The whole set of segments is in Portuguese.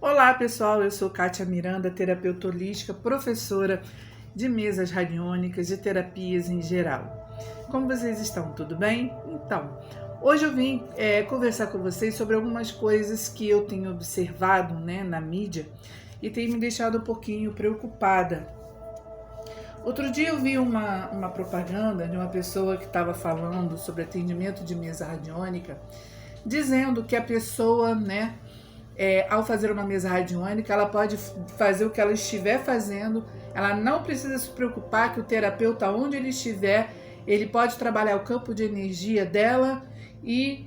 Olá pessoal, eu sou Kátia Miranda, terapeuta holística, professora de mesas radiônicas e terapias em geral. Como vocês estão? Tudo bem? Então, hoje eu vim conversar com vocês sobre algumas coisas que eu tenho observado, na mídia e tem me deixado um pouquinho preocupada. Outro dia eu vi uma propaganda de uma pessoa que estava falando sobre atendimento de mesa radiônica, dizendo que a pessoa, ao fazer uma mesa radiônica, ela pode fazer o que ela estiver fazendo, ela não precisa se preocupar que o terapeuta, onde ele estiver, ele pode trabalhar o campo de energia dela e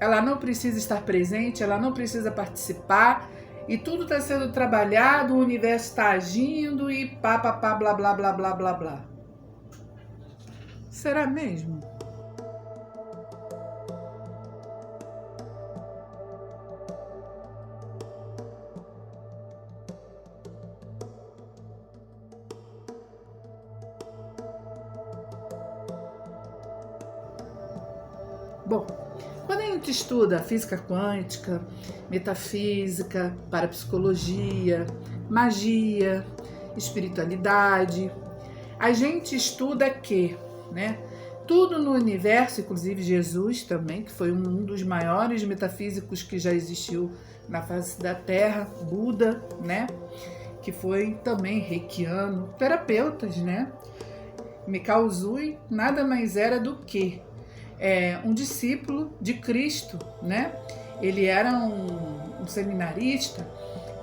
ela não precisa estar presente, ela não precisa participar e tudo está sendo trabalhado, o universo está agindo e pá, blá, blá, blá, blá, blá, blá. Será mesmo? Bom, quando a gente estuda física quântica, metafísica, parapsicologia, magia, espiritualidade, a gente estuda que, tudo no universo, inclusive Jesus também, que foi um dos maiores metafísicos que já existiu na face da Terra, Buda, que foi também reikiano, terapeutas, Mikao Usui nada mais era do que um discípulo de Cristo, Ele era um seminarista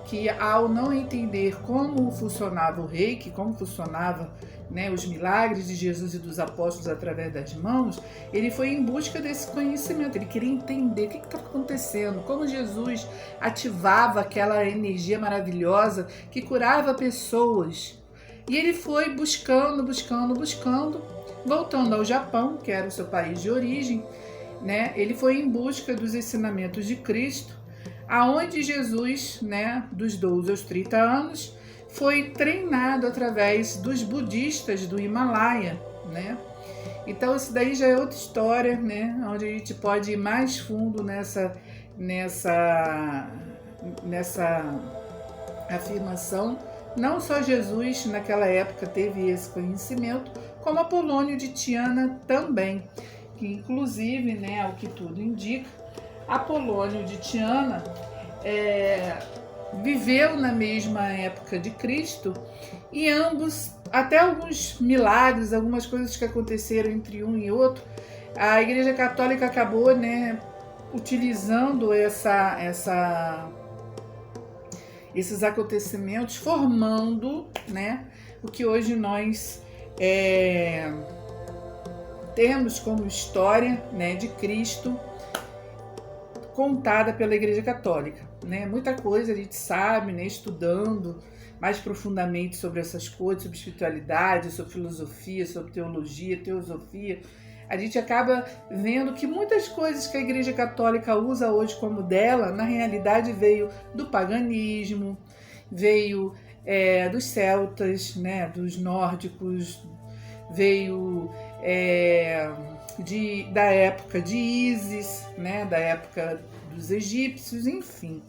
que, ao não entender como funcionava o reiki, como funcionava os milagres de Jesus e dos apóstolos através das mãos, ele foi em busca desse conhecimento. Ele queria entender o que estava acontecendo, como Jesus ativava aquela energia maravilhosa que curava pessoas. E ele foi buscando, voltando ao Japão, que era o seu país de origem, ele foi em busca dos ensinamentos de Cristo, aonde Jesus, dos 12 aos 30 anos, foi treinado através dos budistas do Himalaia, Então isso daí já é outra história, onde a gente pode ir mais fundo nessa afirmação. Não só Jesus naquela época teve esse conhecimento, como Apolônio de Tiana também, que inclusive, ao que tudo indica, Apolônio de Tiana viveu na mesma época de Cristo e ambos, até alguns milagres, algumas coisas que aconteceram entre um e outro, a Igreja Católica acabou utilizando esses acontecimentos, formando o que hoje nós temos como história de Cristo contada pela Igreja Católica. Muita coisa a gente sabe, estudando mais profundamente sobre essas coisas, sobre espiritualidade, sobre filosofia, sobre teologia, teosofia, a gente acaba vendo que muitas coisas que a Igreja Católica usa hoje como dela, na realidade veio do paganismo, veio dos celtas, dos nórdicos, veio da época de Ísis, da época dos egípcios, enfim.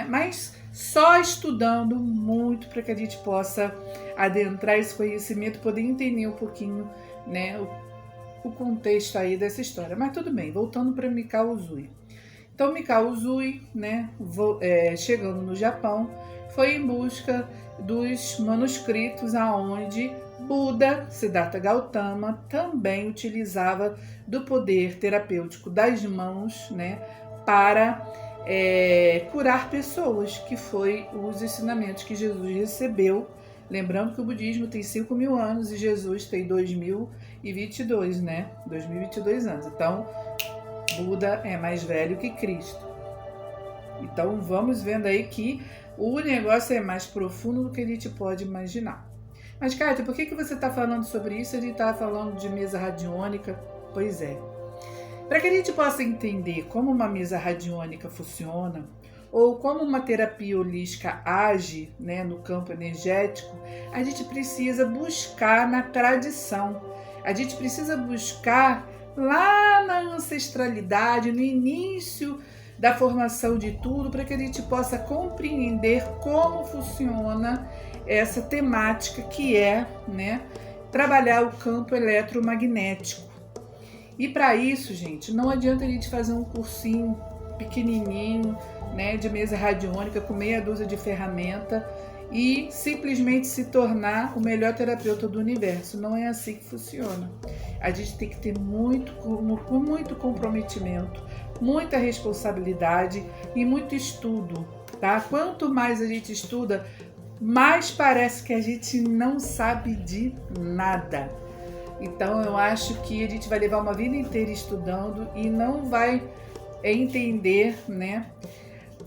Mas só estudando muito para que a gente possa adentrar esse conhecimento, poder entender um pouquinho, o contexto aí dessa história. Mas tudo bem, voltando para Mikao Usui. Então, Mikao Usui, chegando no Japão, foi em busca dos manuscritos aonde Buda, Siddhartha Gautama, também utilizava do poder terapêutico das mãos, para curar pessoas, que foi os ensinamentos que Jesus recebeu. Lembrando que o budismo tem 5.000 anos e Jesus tem 2022, 2022 anos. Então, Buda é mais velho que Cristo. Então, vamos vendo aí que o negócio é mais profundo do que a gente pode imaginar. Mas, Kátia, por que você está falando sobre isso? A gente está falando de mesa radiônica. Pois é. Para que a gente possa entender como uma mesa radiônica funciona, ou como uma terapia holística age, né, no campo energético, a gente precisa buscar na tradição. A gente precisa buscar lá na ancestralidade, no início da formação de tudo, para que a gente possa compreender como funciona essa temática que é, né, trabalhar o campo eletromagnético. E para isso, gente, não adianta a gente fazer um cursinho pequenininho, né, de mesa radiônica com meia dúzia de ferramenta e simplesmente se tornar o melhor terapeuta do universo. Não é assim que funciona. A gente tem que ter muito comprometimento, muita responsabilidade e muito estudo, tá? Quanto mais a gente estuda, mais parece que a gente não sabe de nada. Então eu acho que a gente vai levar uma vida inteira estudando e não vai entender, né,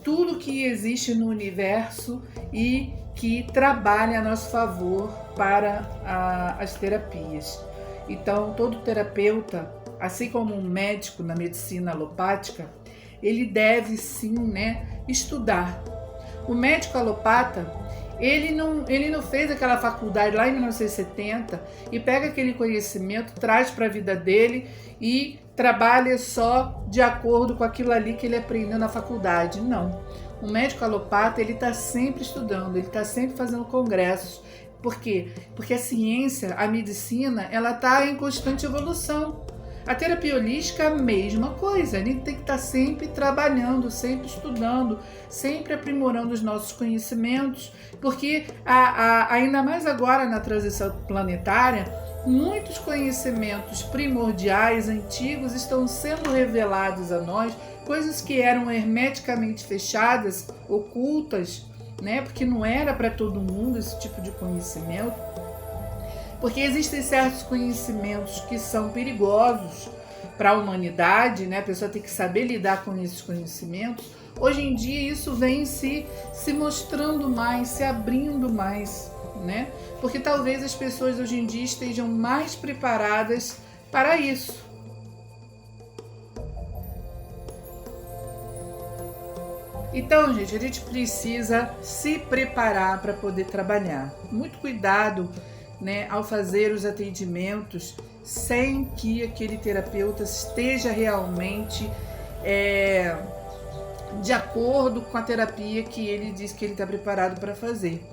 tudo que existe no universo e que trabalha a nosso favor para as terapias. Então todo terapeuta, assim como um médico na medicina alopática, ele deve sim, né, estudar. O médico alopata, ele não fez aquela faculdade lá em 1970 e pega aquele conhecimento, traz para a vida dele e trabalha só de acordo com aquilo ali que ele aprendeu na faculdade. Não. O médico alopata, ele está sempre estudando, ele está sempre fazendo congressos. Por quê? Porque a ciência, a medicina, ela está em constante evolução. A terapia holística é a mesma coisa, a gente tem que estar sempre trabalhando, sempre estudando, sempre aprimorando os nossos conhecimentos, porque ainda mais agora na transição planetária, muitos conhecimentos primordiais, antigos, estão sendo revelados a nós, coisas que eram hermeticamente fechadas, ocultas, né? Porque não era para todo mundo esse tipo de conhecimento. Porque existem certos conhecimentos que são perigosos para a humanidade, né? A pessoa tem que saber lidar com esses conhecimentos. Hoje em dia isso vem se mostrando mais, se abrindo mais, né? Porque talvez as pessoas hoje em dia estejam mais preparadas para isso. Então, gente, a gente precisa se preparar para poder trabalhar. Muito cuidado, né, ao fazer os atendimentos sem que aquele terapeuta esteja realmente de acordo com a terapia que ele diz que ele está preparado para fazer,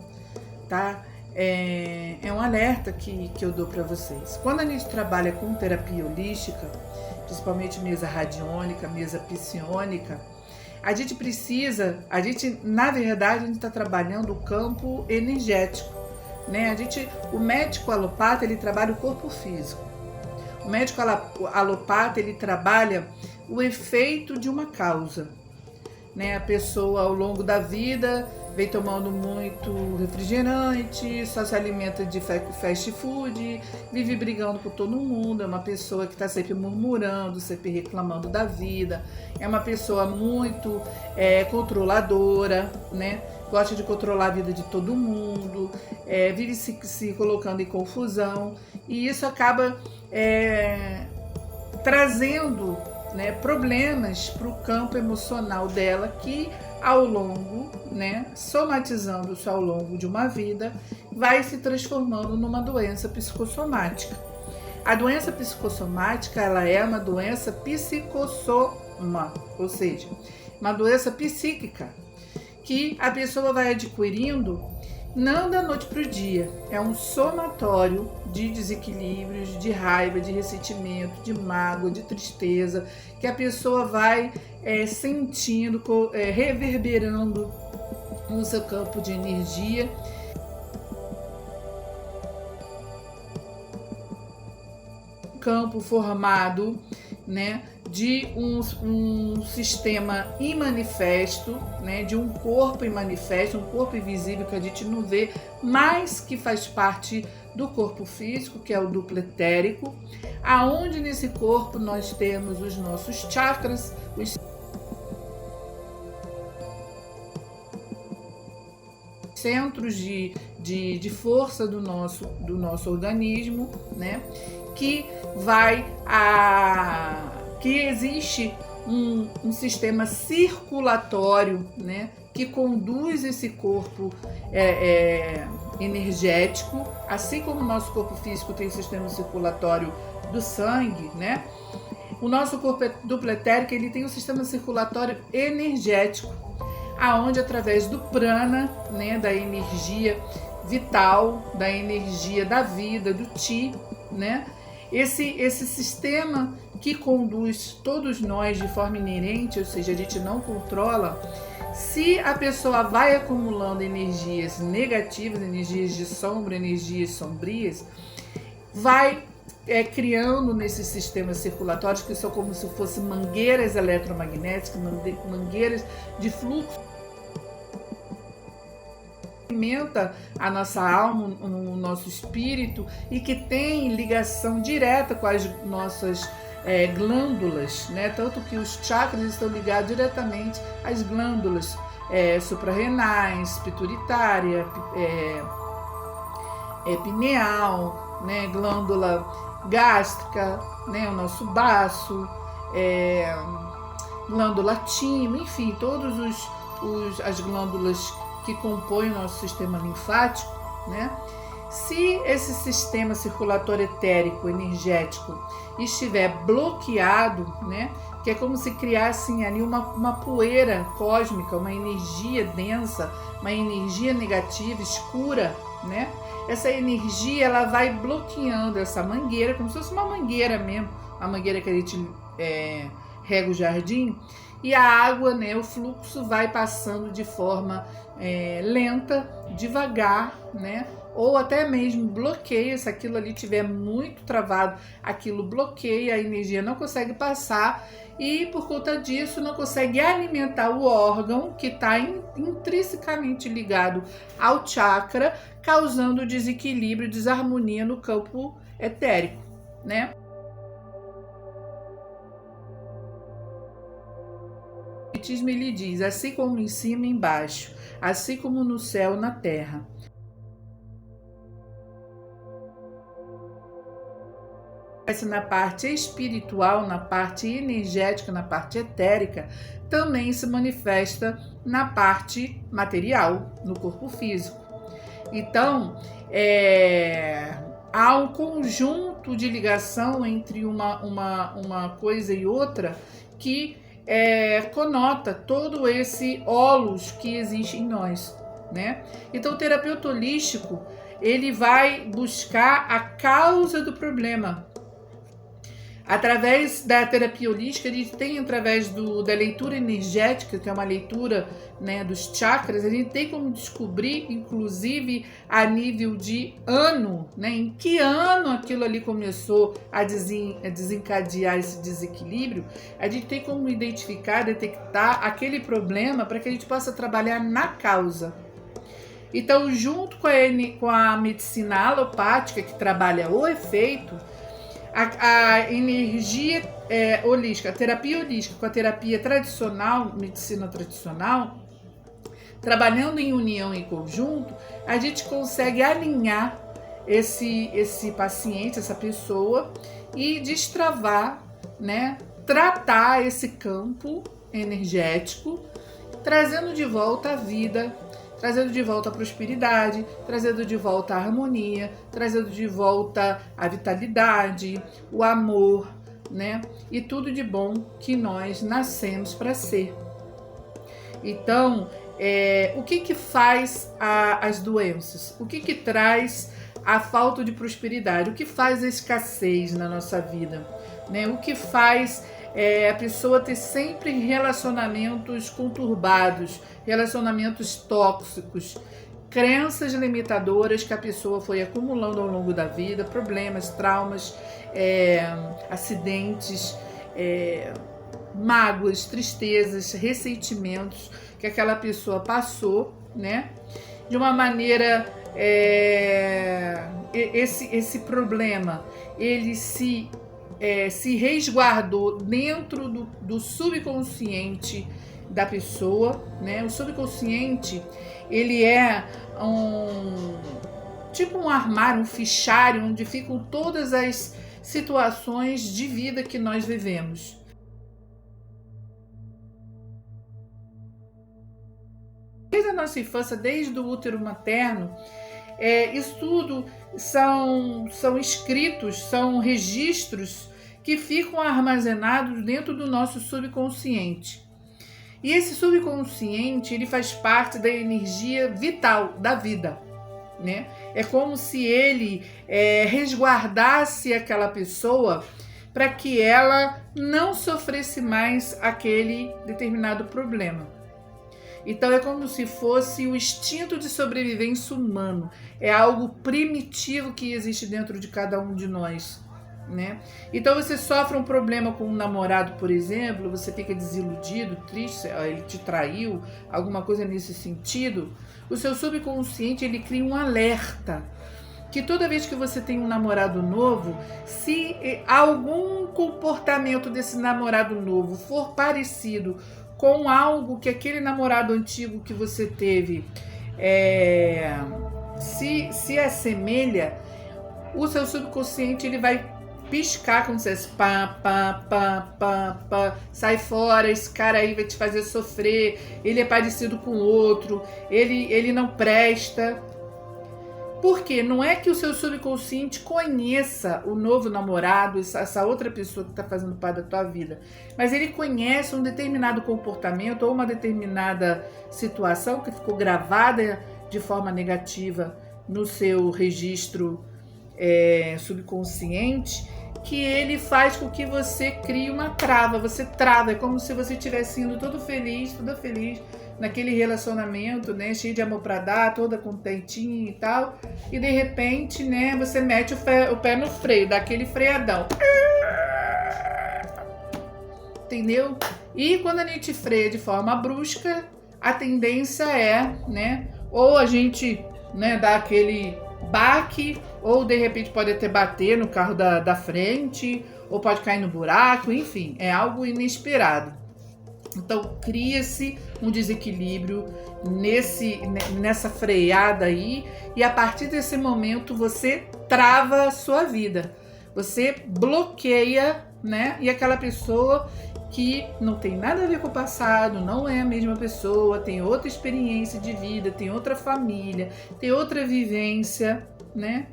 tá? É um alerta que eu dou para vocês. Quando a gente trabalha com terapia holística, principalmente mesa radiônica, mesa psiônica, na verdade, a gente está trabalhando o campo energético. Né? O médico alopata, ele trabalha o corpo físico. O médico alopata, ele trabalha o efeito de uma causa. Né? A pessoa, ao longo da vida, vem tomando muito refrigerante, só se alimenta de fast food, vive brigando com todo mundo, é uma pessoa que está sempre murmurando, sempre reclamando da vida, é uma pessoa muito controladora, né? Gosta de controlar a vida de todo mundo, vive se colocando em confusão, e isso acaba trazendo, né, problemas para o campo emocional dela, que ao longo, né, somatizando isso ao longo de uma vida, vai se transformando numa doença psicossomática. A doença psicossomática, ela é uma doença psicossoma, ou seja, uma doença psíquica, que a pessoa vai adquirindo não da noite para o dia. É um somatório de desequilíbrios, de raiva, de ressentimento, de mágoa, de tristeza, que a pessoa vai sentindo, reverberando no seu campo de energia. Campo formado, né, de um sistema imanifesto, né, de um corpo imanifesto, um corpo invisível que a gente não vê, mas que faz parte do corpo físico, que é o duplo etérico, aonde nesse corpo nós temos os nossos chakras, os centros de força do nosso organismo, né? Que existe um sistema circulatório, né, que conduz esse corpo energético, assim como o nosso corpo físico tem o sistema circulatório do sangue, né? O nosso corpo duplo etérico, ele tem um sistema circulatório energético, aonde através do prana, né, da energia vital, da energia da vida, do Ti, né? Esse sistema que conduz todos nós de forma inerente, ou seja, a gente não controla. Se a pessoa vai acumulando energias negativas, energias de sombra, energias sombrias, vai criando nesses sistemas circulatórios, que são como se fossem mangueiras eletromagnéticas, mangueiras de fluxo, alimenta a nossa alma, o nosso espírito, e que tem ligação direta com as nossas glândulas, né? Tanto que os chakras estão ligados diretamente às glândulas suprarrenais, pituitária, pineal, né? Glândula gástrica, né? O nosso baço, glândula timo, enfim, todas as glândulas que compõem o nosso sistema linfático, né? Se esse sistema circulatório etérico, energético, estiver bloqueado, né? Que é como se criasse ali uma poeira cósmica, uma energia densa, uma energia negativa, escura, né? Essa energia, ela vai bloqueando essa mangueira, como se fosse uma mangueira mesmo, a mangueira que a gente rega o jardim, e a água, né, o fluxo vai passando de forma lenta, devagar, né? Ou até mesmo bloqueia, se aquilo ali tiver muito travado, aquilo bloqueia, a energia não consegue passar e por conta disso não consegue alimentar o órgão que está intrinsecamente ligado ao chakra, causando desequilíbrio, desarmonia no campo etérico, né? O Espiritismo, ele diz, assim como em cima e embaixo, assim como no céu e na terra. Na parte espiritual, na parte energética, na parte etérica, também se manifesta na parte material, no corpo físico. Então, há um conjunto de ligação entre uma coisa e outra que conota todo esse holos que existe em nós, né? Então, o terapeuta holístico, ele vai buscar a causa do problema. Através da terapia holística, a gente tem, através da leitura energética, que é uma leitura, né, dos chakras, a gente tem como descobrir, inclusive a nível de ano, né, em que ano aquilo ali começou a desencadear esse desequilíbrio. A gente tem como identificar, detectar aquele problema para que a gente possa trabalhar na causa. Então, junto com a medicina alopática, que trabalha o efeito, a energia holística, a terapia holística com a terapia tradicional, medicina tradicional, trabalhando em união, em conjunto, a gente consegue alinhar esse paciente, essa pessoa, e destravar, né, tratar esse campo energético, trazendo de volta a vida, trazendo de volta a prosperidade, trazendo de volta a harmonia, trazendo de volta a vitalidade, o amor, né? E tudo de bom que nós nascemos para ser. Então, o que faz as doenças? O que traz a falta de prosperidade? O que faz a escassez na nossa vida? Né? O que faz a pessoa ter sempre relacionamentos conturbados, relacionamentos tóxicos, crenças limitadoras que a pessoa foi acumulando ao longo da vida, problemas, traumas, acidentes, mágoas, tristezas, ressentimentos que aquela pessoa passou, né? De uma maneira, esse problema, ele se resguardou dentro do subconsciente da pessoa, né? O subconsciente, ele é tipo um armário, um fichário, onde ficam todas as situações de vida que nós vivemos. nossa infância, desde o útero materno, isso tudo são escritos, são registros que ficam armazenados dentro do nosso subconsciente. E esse subconsciente, ele faz parte da energia vital da vida, né? É como se ele resguardasse aquela pessoa para que ela não sofresse mais aquele determinado problema. Então é como se fosse o instinto de sobrevivência humano. É algo primitivo que existe dentro de cada um de nós, né? Então você sofre um problema com um namorado, por exemplo, você fica desiludido, triste, ele te traiu, alguma coisa nesse sentido. O seu subconsciente, ele cria um alerta que toda vez que você tem um namorado novo, se algum comportamento desse namorado novo for parecido com algo que aquele namorado antigo que você teve se assemelha, o seu subconsciente, ele vai piscar como se fosse pá, sai fora, esse cara aí vai te fazer sofrer, ele é parecido com outro, ele não presta. Porque não é que o seu subconsciente conheça o novo namorado, essa outra pessoa que está fazendo parte da tua vida, mas ele conhece um determinado comportamento ou uma determinada situação que ficou gravada de forma negativa no seu registro subconsciente, que ele faz com que você crie uma trava. Você trava, é como se você estivesse indo toda feliz naquele relacionamento, né, cheio de amor para dar, toda contentinha e tal, e de repente, né, você mete o pé no freio, dá aquele freadão. Entendeu? E quando a gente freia de forma brusca, a tendência né, ou a gente, né, dá aquele baque, ou de repente pode até bater no carro da frente, ou pode cair no buraco, enfim, é algo inesperado. Então cria-se um desequilíbrio nessa freada aí, e a partir desse momento você trava a sua vida, você bloqueia, né? E aquela pessoa que não tem nada a ver com o passado, não é a mesma pessoa, tem outra experiência de vida, tem outra família, tem outra vivência, né?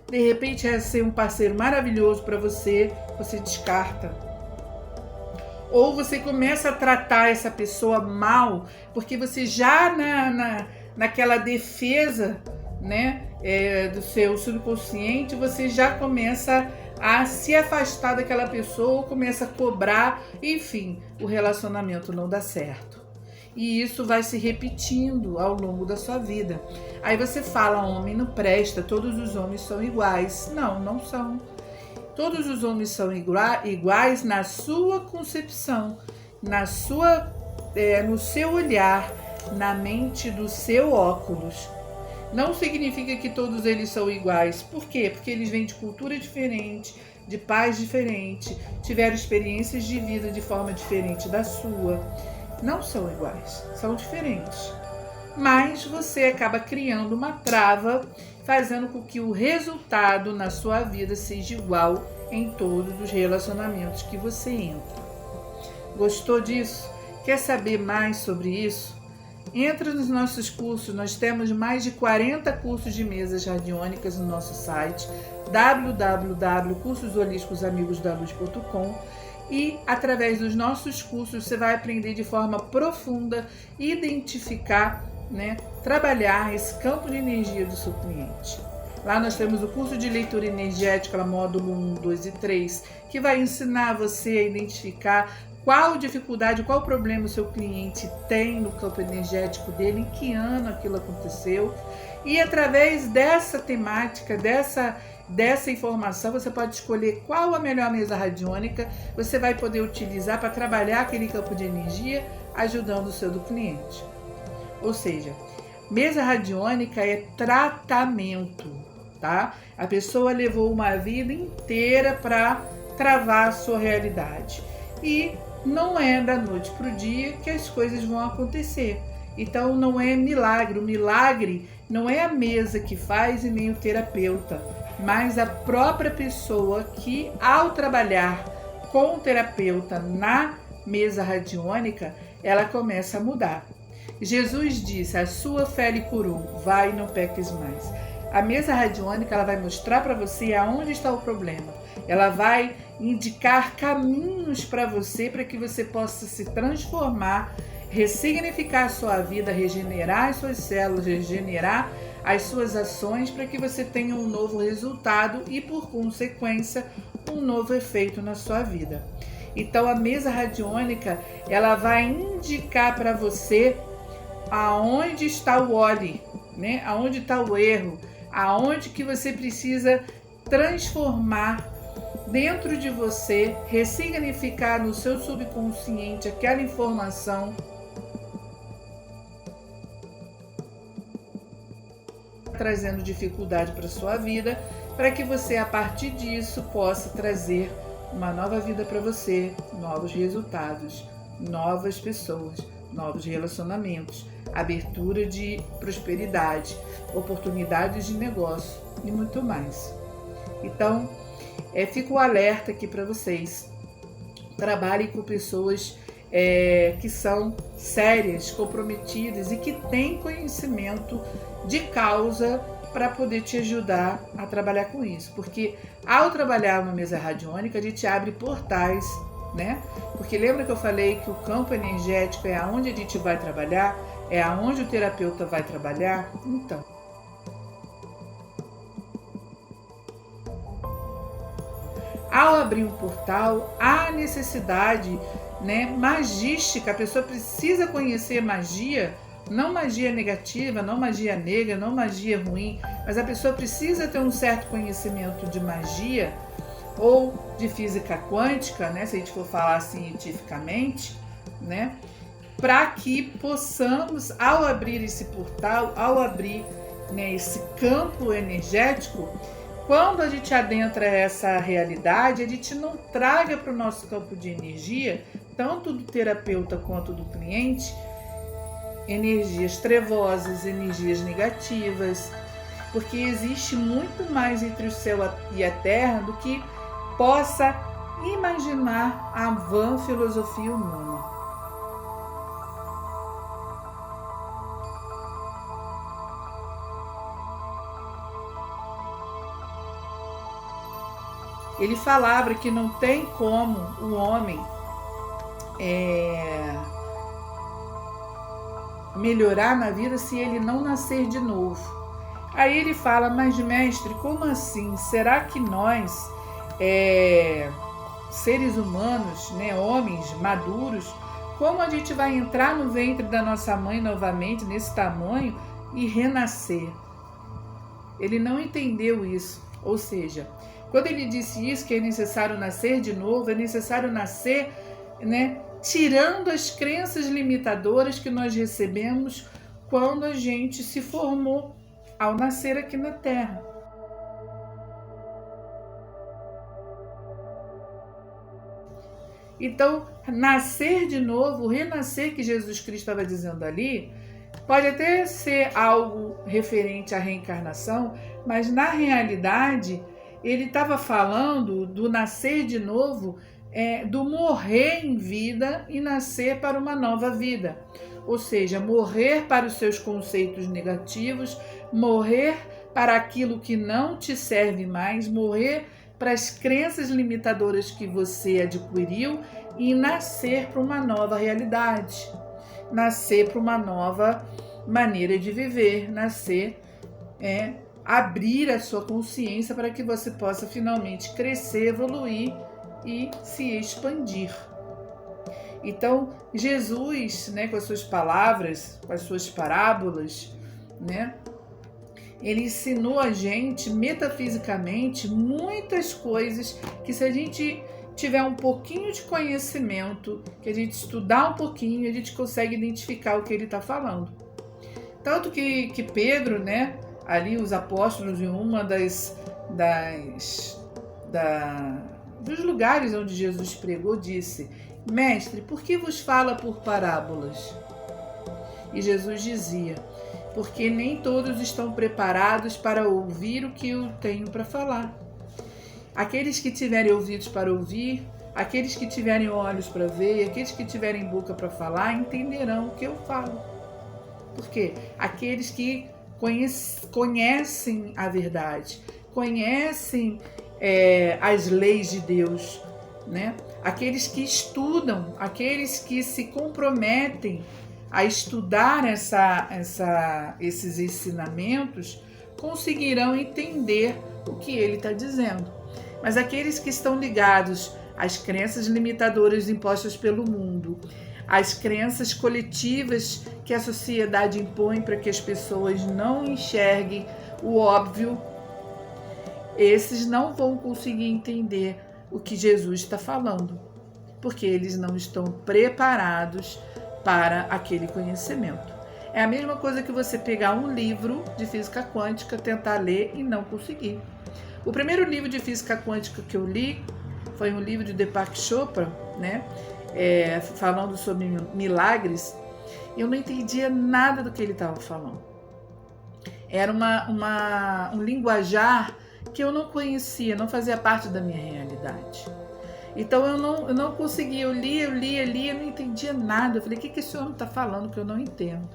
De repente é ser um parceiro maravilhoso para você descarta. Ou você começa a tratar essa pessoa mal, porque você já naquela defesa, né, do seu subconsciente, você já começa a se afastar daquela pessoa, começa a cobrar, enfim, o relacionamento não dá certo. E isso vai se repetindo ao longo da sua vida. Aí você fala, homem não presta, todos os homens são iguais. Não, não são. Todos os homens são iguais na sua concepção, no seu olhar, na mente do seu óculos. Não significa que todos eles são iguais. Por quê? Porque eles vêm de cultura diferente, de pais diferentes, tiveram experiências de vida de forma diferente da sua. Não são iguais, são diferentes. Mas você acaba criando uma trava, fazendo com que o resultado na sua vida seja igual em todos os relacionamentos que você entra. Gostou disso? Quer saber mais sobre isso? Entra nos nossos cursos, nós temos mais de 40 cursos de mesas radiônicas no nosso site www.cursosholisticosamigosdaluz.com, e através dos nossos cursos você vai aprender de forma profunda, identificar, né, trabalhar esse campo de energia do seu cliente. Lá nós temos o curso de leitura energética, módulo 1, 2 e 3, que vai ensinar você a identificar qual dificuldade, qual problema o seu cliente tem no campo energético dele, em que ano aquilo aconteceu. E através dessa temática, dessa informação, você pode escolher qual a melhor mesa radiônica você vai poder utilizar para trabalhar aquele campo de energia, ajudando o seu do cliente. Ou seja, mesa radiônica é tratamento, tá? A pessoa levou uma vida inteira para travar a sua realidade. E não é da noite para o dia que as coisas vão acontecer. Então não é milagre. O milagre não é a mesa que faz e nem o terapeuta, mas a própria pessoa que, ao trabalhar com o terapeuta na mesa radiônica, ela começa a mudar. Jesus disse: a sua fé lhe curou, vai e não peques mais. A mesa radiônica ela vai mostrar para você aonde está o problema. Ela vai indicar caminhos para você, para que você possa se transformar, ressignificar a sua vida, regenerar as suas células, regenerar as suas ações, para que você tenha um novo resultado e, por consequência, um novo efeito na sua vida. Então, a mesa radiônica ela vai indicar para você aonde está o óleo, né? Aonde está o erro, aonde que você precisa transformar dentro de você, ressignificar no seu subconsciente aquela informação, trazendo dificuldade para sua vida, para que você a partir disso possa trazer uma nova vida para você, novos resultados, novas pessoas, novos relacionamentos, abertura de prosperidade, oportunidades de negócio e muito mais. Então, fico alerta aqui para vocês. Trabalhem com pessoas que são sérias, comprometidas e que têm conhecimento de causa para poder te ajudar a trabalhar com isso. Porque ao trabalhar uma mesa radiônica, a gente abre portais, né? Porque lembra que eu falei que o campo energético é aonde a gente vai trabalhar? É aonde o terapeuta vai trabalhar? Então, ao abrir um portal, há necessidade, né, magística. A pessoa precisa conhecer magia, não magia negativa, não magia negra, não magia ruim, mas a pessoa precisa ter um certo conhecimento de magia ou de física quântica, né, se a gente for falar cientificamente, né, para que possamos, ao abrir esse portal, ao abrir, né, esse campo energético, quando a gente adentra essa realidade, a gente não traga para o nosso campo de energia, tanto do terapeuta quanto do cliente, energias trevosas, energias negativas, porque existe muito mais entre o céu e a terra do que possa imaginar a vã filosofia humana. Ele falava que não tem como o homem melhorar na vida se ele não nascer de novo. Aí ele fala: mas mestre, como assim? Será que nós, seres humanos, né, homens maduros, como a gente vai entrar no ventre da nossa mãe novamente nesse tamanho e renascer? Ele não entendeu isso. Ou seja, quando ele disse isso, que é necessário nascer de novo, é necessário nascer, né, tirando as crenças limitadoras que nós recebemos quando a gente se formou ao nascer aqui na Terra. Então, nascer de novo, renascer que Jesus Cristo estava dizendo ali, pode até ser algo referente à reencarnação, mas na realidade ele estava falando do nascer de novo, do morrer em vida e nascer para uma nova vida. Ou seja, morrer para os seus conceitos negativos, morrer para aquilo que não te serve mais, morrer para as crenças limitadoras que você adquiriu e nascer para uma nova realidade, nascer para uma nova maneira de viver, nascer, abrir a sua consciência para que você possa finalmente crescer, evoluir e se expandir. Então, Jesus, né, com as suas palavras, com as suas parábolas, né, ele ensinou a gente metafisicamente muitas coisas que, se a gente tiver um pouquinho de conhecimento, que a gente estudar um pouquinho, a gente consegue identificar o que ele está falando. Tanto que Pedro, né, ali os apóstolos, em uma dos lugares onde Jesus pregou, disse: mestre, por que vos fala por parábolas? E Jesus dizia: porque nem todos estão preparados para ouvir o que eu tenho para falar. Aqueles que tiverem ouvidos para ouvir, aqueles que tiverem olhos para ver, aqueles que tiverem boca para falar, entenderão o que eu falo. Por quê? Aqueles que conhecem a verdade, conhecem as leis de Deus, né? Aqueles que estudam, aqueles que se comprometem a estudar esses ensinamentos, conseguirão entender o que ele está dizendo. Mas aqueles que estão ligados às crenças limitadoras impostas pelo mundo, às crenças coletivas que a sociedade impõe para que as pessoas não enxerguem o óbvio, esses não vão conseguir entender o que Jesus está falando, porque eles não estão preparados para aquele conhecimento. É a mesma coisa que você pegar um livro de física quântica, tentar ler e não conseguir. O primeiro livro de física quântica que eu li foi um livro de Deepak Chopra, né? Falando sobre milagres. Eu não entendia nada do que ele estava falando. Era um linguajar que eu não conhecia, não fazia parte da minha realidade. Então eu não conseguia, eu lia, eu não entendia nada. Eu falei, o que esse homem está falando que eu não entendo?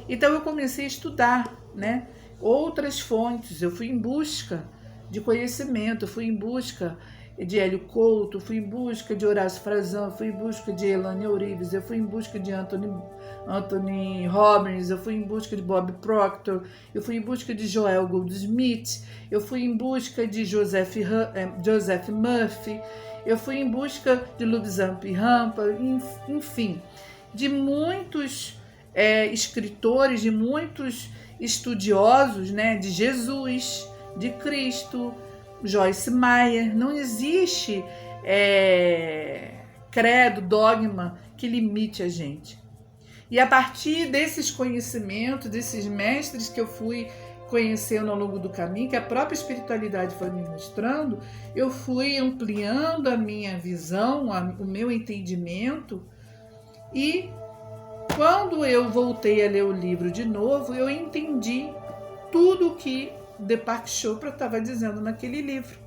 Então eu comecei a estudar, né, outras fontes. Eu fui em busca de conhecimento, eu fui em busca de Hélio Couto, fui em busca de Horácio Frazão, fui em busca de Elaine Eurives, eu fui em busca de Anthony Robbins, eu fui em busca de Bob Proctor, eu fui em busca de Joel Goldsmith, eu fui em busca de Joseph Murphy, eu fui em busca de Lobsang Rampa, enfim, de muitos escritores, de muitos estudiosos, né, de Jesus, de Cristo, Joyce Meyer. Não existe credo, dogma que limite a gente. E a partir desses conhecimentos, desses mestres que eu fui conhecendo ao longo do caminho, que a própria espiritualidade foi me mostrando, eu fui ampliando a minha visão, o meu entendimento. E quando eu voltei a ler o livro de novo, eu entendi tudo o que Deepak Chopra estava dizendo naquele livro,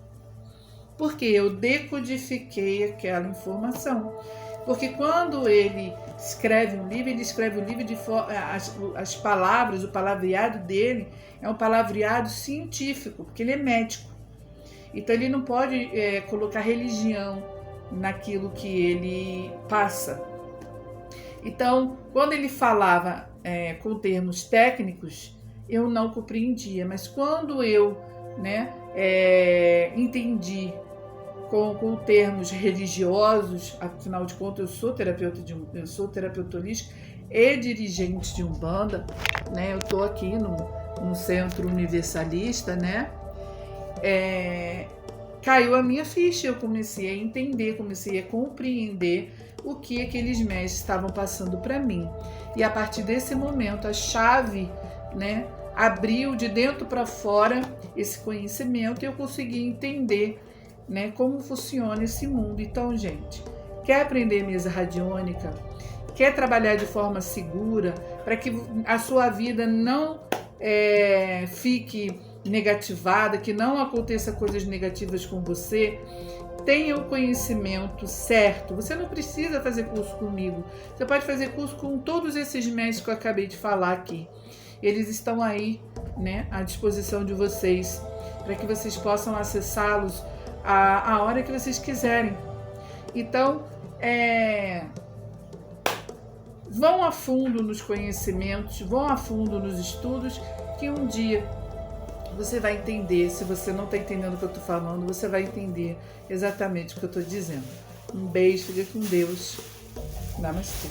porque eu decodifiquei aquela informação. Porque quando ele escreve um livro, ele escreve o livro as palavras, o palavreado dele é um palavreado científico, porque ele é médico. Então ele não pode colocar religião naquilo que ele passa. Então, quando ele falava com termos técnicos, eu não compreendia, mas quando eu entendi com termos religiosos, afinal de contas eu sou terapeuta holística e dirigente de Umbanda, né? Eu estou aqui no Centro Universalista, né? Caiu a minha ficha, eu comecei a entender, comecei a compreender o que aqueles mestres estavam passando para mim. E a partir desse momento, a chave, né, abriu de dentro para fora esse conhecimento e eu consegui entender, né, como funciona esse mundo. Então, gente, quer aprender mesa radiônica? Quer trabalhar de forma segura para que a sua vida não fique negativada, que não aconteça coisas negativas com você? Tenha o conhecimento certo. Você não precisa fazer curso comigo. Você pode fazer curso com todos esses mestres que eu acabei de falar aqui. Eles estão aí, né, à disposição de vocês, para que vocês possam acessá-los a hora que vocês quiserem. Então, vão a fundo nos conhecimentos, vão a fundo nos estudos, que um dia você vai entender. Se você não está entendendo o que eu estou falando, você vai entender exatamente o que eu estou dizendo. Um beijo, fique com Deus. Namastê.